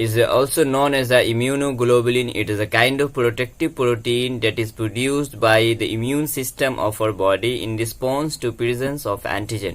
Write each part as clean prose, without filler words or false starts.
is also known as the immunoglobulin. It is a kind of protective protein that is produced by the immune system of our body in response to presence of antigen.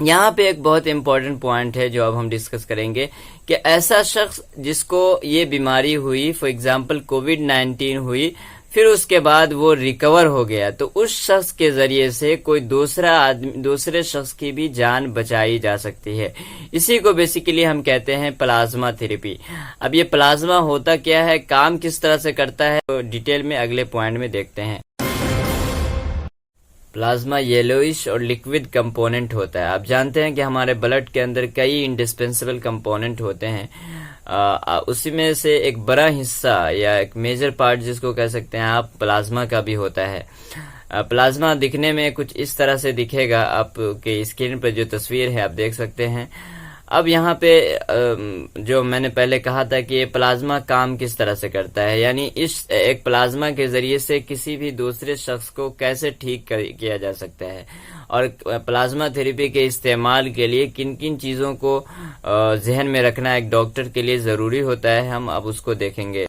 یہاں پہ ایک بہت important point ہے جو اب ہم discuss کریں گے کہ ایسا شخص جس کو یہ بیماری ہوئی، فار ایگزامپل کووڈ-19 ہوئی، پھر اس کے بعد وہ ریکور ہو گیا، تو اس شخص کے ذریعے سے کوئی دوسرے شخص کی بھی جان بچائی جا سکتی ہے۔ اسی کو بیسیکلی ہم کہتے ہیں پلازما تھراپی۔ اب یہ پلازما ہوتا کیا ہے، کام کس طرح سے کرتا ہے، تو ڈیٹیل میں اگلے پوائنٹ میں دیکھتے ہیں۔ پلازما یلوئش اور لیکوڈ کمپوننٹ ہوتا ہے۔ آپ جانتے ہیں کہ ہمارے بلڈ کے اندر کئی انڈسپینسیبل کمپوننٹ ہوتے ہیں، اسی میں سے ایک بڑا حصہ یا ایک میجر پارٹ جس کو کہہ سکتے ہیں آپ، پلازما کا بھی ہوتا ہے۔ پلازما دکھنے میں کچھ اس طرح سے دکھے گا، آپ کے اسکرین پر جو تصویر ہے آپ دیکھ سکتے ہیں۔ اب یہاں پہ جو میں نے پہلے کہا تھا کہ یہ پلازما کام کس طرح سے کرتا ہے، یعنی اس ایک پلازما کے ذریعے سے کسی بھی دوسرے شخص کو کیسے ٹھیک کیا جا سکتا ہے، اور پلازما تھراپی کے استعمال کے لیے کن کن چیزوں کو ذہن میں رکھنا ایک ڈاکٹر کے لیے ضروری ہوتا ہے، ہم اب اس کو دیکھیں گے۔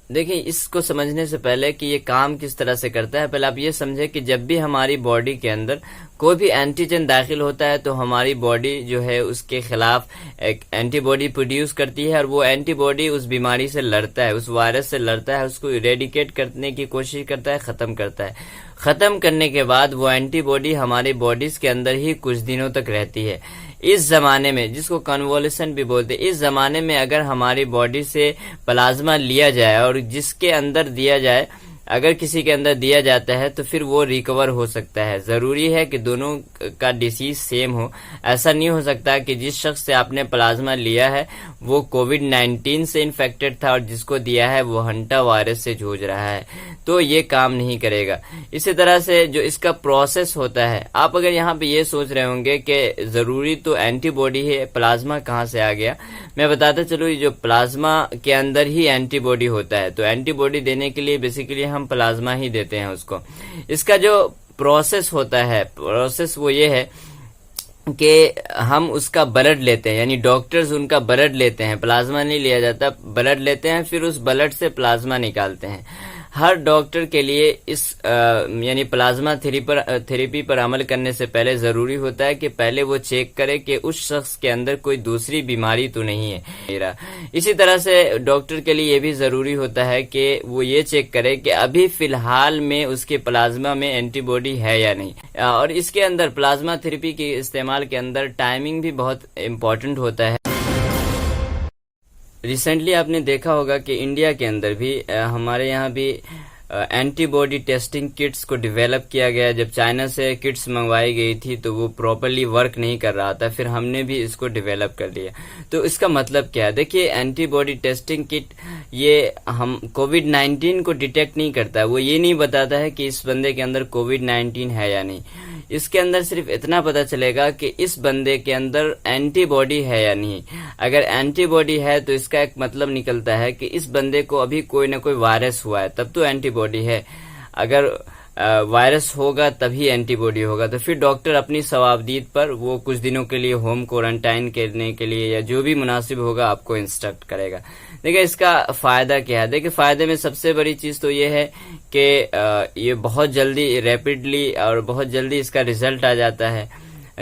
دیکھیں، اس کو سمجھنے سے پہلے کہ یہ کام کس طرح سے کرتا ہے، پہلے آپ یہ سمجھیں کہ جب بھی ہماری باڈی کے اندر کوئی بھی اینٹیجن داخل ہوتا ہے تو ہماری باڈی جو ہے اس کے خلاف ایک اینٹی باڈی پروڈیوس کرتی ہے، اور وہ اینٹی باڈی اس بیماری سے لڑتا ہے، اس وائرس سے لڑتا ہے، اس کو ایریڈیکیٹ کرنے کی کوشش کرتا ہے، ختم کرتا ہے۔ ختم کرنے کے بعد وہ اینٹی باڈی ہماری باڈیز کے اندر ہی کچھ دنوں تک رہتی ہے۔ اس زمانے میں، جس کو کنوالسنٹ بھی بولتے ہیں، اس زمانے میں اگر ہماری باڈی سے پلازما لیا جائے اور جس کے اندر دیا جائے، اگر کسی کے اندر دیا جاتا ہے تو پھر وہ ریکور ہو سکتا ہے۔ ضروری ہے کہ دونوں کا ڈیسیز سیم ہو۔ ایسا نہیں ہو سکتا کہ جس شخص سے آپ نے پلازما لیا ہے وہ کووڈ-19 سے انفیکٹڈ تھا اور جس کو دیا ہے وہ ہنٹا وائرس سے جوجھ رہا ہے، تو یہ کام نہیں کرے گا۔ اسی طرح سے جو اس کا پروسیس ہوتا ہے، آپ اگر یہاں پہ یہ سوچ رہے ہوں گے کہ ضروری تو اینٹی باڈی ہے، پلازما کہاں سے آ گیا، میں بتاتا چلوں، یہ جو پلازما کے اندر ہی اینٹی باڈی ہوتا ہے، تو اینٹی باڈی دینے کے لیے بیسیکلی ہم پلازما ہی دیتے ہیں اس کو۔ اس کا جو پروسیس ہوتا ہے، پروسیس وہ یہ ہے کہ ہم اس کا بلڈ لیتے ہیں، یعنی ڈاکٹرز ان کا بلڈ لیتے ہیں، پلازما نہیں لیا جاتا، بلڈ لیتے ہیں، پھر اس بلڈ سے پلازما نکالتے ہیں۔ ہر ڈاکٹر کے لیے اس یعنی پلازما تھراپی پر عمل کرنے سے پہلے ضروری ہوتا ہے کہ پہلے وہ چیک کرے کہ اس شخص کے اندر کوئی دوسری بیماری تو نہیں ہے۔ اسی طرح سے ڈاکٹر کے لیے یہ بھی ضروری ہوتا ہے کہ وہ یہ چیک کرے کہ ابھی فی الحال میں اس کے پلازما میں اینٹی باڈی ہے یا نہیں۔ اور اس کے اندر پلازما تھراپی کے استعمال کے اندر ٹائمنگ بھی بہت امپورٹنٹ ہوتا ہے۔ ریسنٹلی آپ نے دیکھا ہوگا کہ انڈیا کے اندر بھی ہمارے یہاں بھی اینٹی باڈی ٹیسٹنگ کٹس کو ڈیولپ کیا گیا۔ جب چائنا سے کٹس منگوائی گئی تھی تو وہ پراپرلی ورک نہیں کر رہا تھا، پھر ہم نے بھی اس کو ڈیولپ کر لیا۔ تو اس کا مطلب کیا ہے؟ دیکھیے، اینٹی باڈی ٹیسٹنگ کٹ یہ ہم کووڈ-19 کو ڈیٹیکٹ نہیں کرتا، وہ یہ نہیں بتاتا ہے کہ اس بندے کے اندر کووڈ-19 ہے یا نہیں۔ اس کے اندر صرف اتنا پتا چلے گا کہ اس بندے کے اندر اینٹی باڈی ہے یا نہیں۔ اگر اینٹی باڈی ہے تو اس کا ایک مطلب نکلتا ہے کہ اس بندے کو ابھی کوئی نہ کوئی وائرس ہوا ہے، تب تو اینٹی باڈی ہے۔ اگر وائرس ہوگا تبھی اینٹی باڈی ہوگا، تو پھر ڈاکٹر اپنی صوابدید پر وہ کچھ دنوں کے لیے ہوم کوارنٹائن کرنے کے لیے یا جو بھی مناسب ہوگا آپ کو انسٹرکٹ کرے گا۔ دیکھیں، اس کا فائدہ کیا ہے؟ دیکھیں، فائدے میں سب سے بڑی چیز تو یہ ہے کہ یہ بہت جلدی، ریپڈلی اور بہت جلدی اس کا ریزلٹ آ جاتا ہے،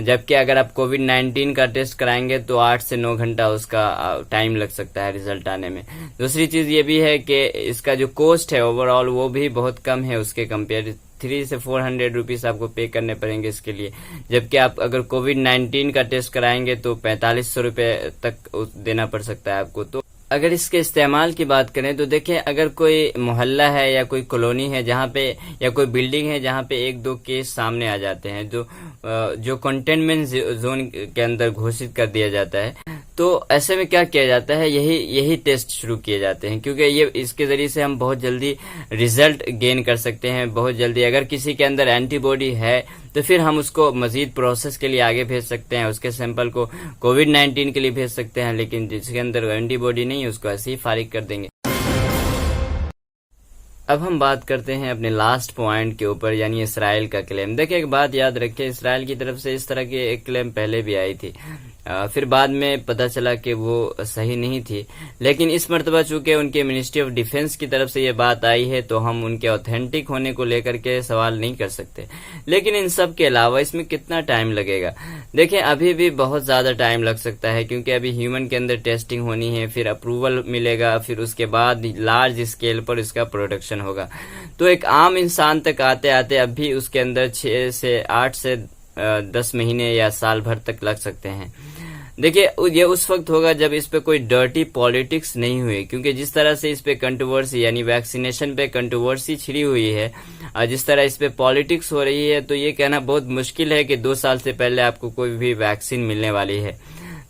جبکہ اگر آپ کووڈ-19 کا ٹیسٹ کرائیں گے تو 8 سے 9 گھنٹہ اس کا ٹائم لگ سکتا ہے ریزلٹ آنے میں۔ دوسری چیز یہ بھی ہے کہ اس کا جو کوسٹ ہے اوور آل وہ بھی بہت کم ہے، اس کے کمپیئر 300 سے 400 روپیز آپ کو پے کرنے پڑیں گے اس کے لیے، جبکہ آپ اگر کووڈ-19 کا ٹیسٹ کرائیں گے تو 4500 روپے تک دینا پڑ سکتا ہے آپ کو۔ تو اگر اس کے استعمال کی بات کریں تو دیکھیں، اگر کوئی محلہ ہے یا کوئی کالونی ہے جہاں پہ یا کوئی بلڈنگ ہے جہاں پہ 1-2 کیس سامنے آ جاتے ہیں جو کنٹینمنٹ زون کے اندر گھوشت کر دیا جاتا ہے، تو ایسے میں کیا کیا جاتا ہے؟ یہی ٹیسٹ شروع کیے جاتے ہیں، کیونکہ یہ اس کے ذریعے سے ہم بہت جلدی ریزلٹ گین کر سکتے ہیں بہت جلدی۔ اگر کسی کے اندر اینٹی باڈی ہے تو پھر ہم اس کو مزید پروسیس کے لیے آگے بھیج سکتے ہیں، اس کے سیمپل کو کووڈ-19 کے لیے بھیج سکتے ہیں، لیکن جس کے اندر اینٹی باڈی نہیں ہے اس کو ایسے ہی فارغ کر دیں گے۔ اب ہم بات کرتے ہیں اپنے لاسٹ پوائنٹ کے اوپر، یعنی اسرائیل کا کلیم۔ دیکھیں، ایک بات یاد رکھیں، اسرائیل کی طرف سے اس طرح کی ایک کلیم پہلے بھی آئی تھی۔ پھر بعد میں پتہ چلا کہ وہ صحیح نہیں تھی، لیکن اس مرتبہ چونکہ ان کے منسٹری آف ڈیفنس کی طرف سے یہ بات آئی ہے تو ہم ان کے اوتھینٹک ہونے کو لے کر کے سوال نہیں کر سکتے۔ لیکن ان سب کے علاوہ اس میں کتنا ٹائم لگے گا؟ دیکھیں ابھی بھی بہت زیادہ ٹائم لگ سکتا ہے، کیونکہ ابھی ہیومن کے اندر ٹیسٹنگ ہونی ہے، پھر اپروول ملے گا، پھر اس کے بعد لارج اسکیل پر اس کا پروڈکشن ہوگا۔ تو ایک عام انسان تک آتے آتے اب بھی اس کے اندر 6 سے 8 سے 10 مہینے یا سال بھر تک لگ سکتے ہیں۔ دیکھیے یہ اس وقت ہوگا جب اس پہ کوئی ڈرٹی پالیٹکس نہیں ہوئی، کیونکہ جس طرح سے اس پہ کنٹروورسی یعنی ویکسینیشن پہ کنٹروورسی چھڑی ہوئی ہے، جس طرح اس پہ پالیٹکس ہو رہی ہے، تو یہ کہنا بہت مشکل ہے کہ 2 سال سے پہلے آپ کو کوئی بھی ویکسین ملنے والی ہے۔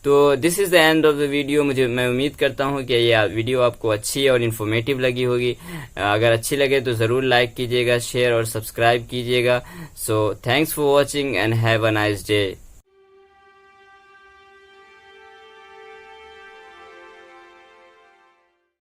تو this is the end of the video. میں امید کرتا ہوں کہ یہ ویڈیو آپ کو اچھی اور انفارمیٹیو لگی ہوگی۔ اگر اچھی لگے تو ضرور لائک کیجیے گا، شیئر اور سبسکرائب کیجیے گا۔ So thanks for watching and have a nice day.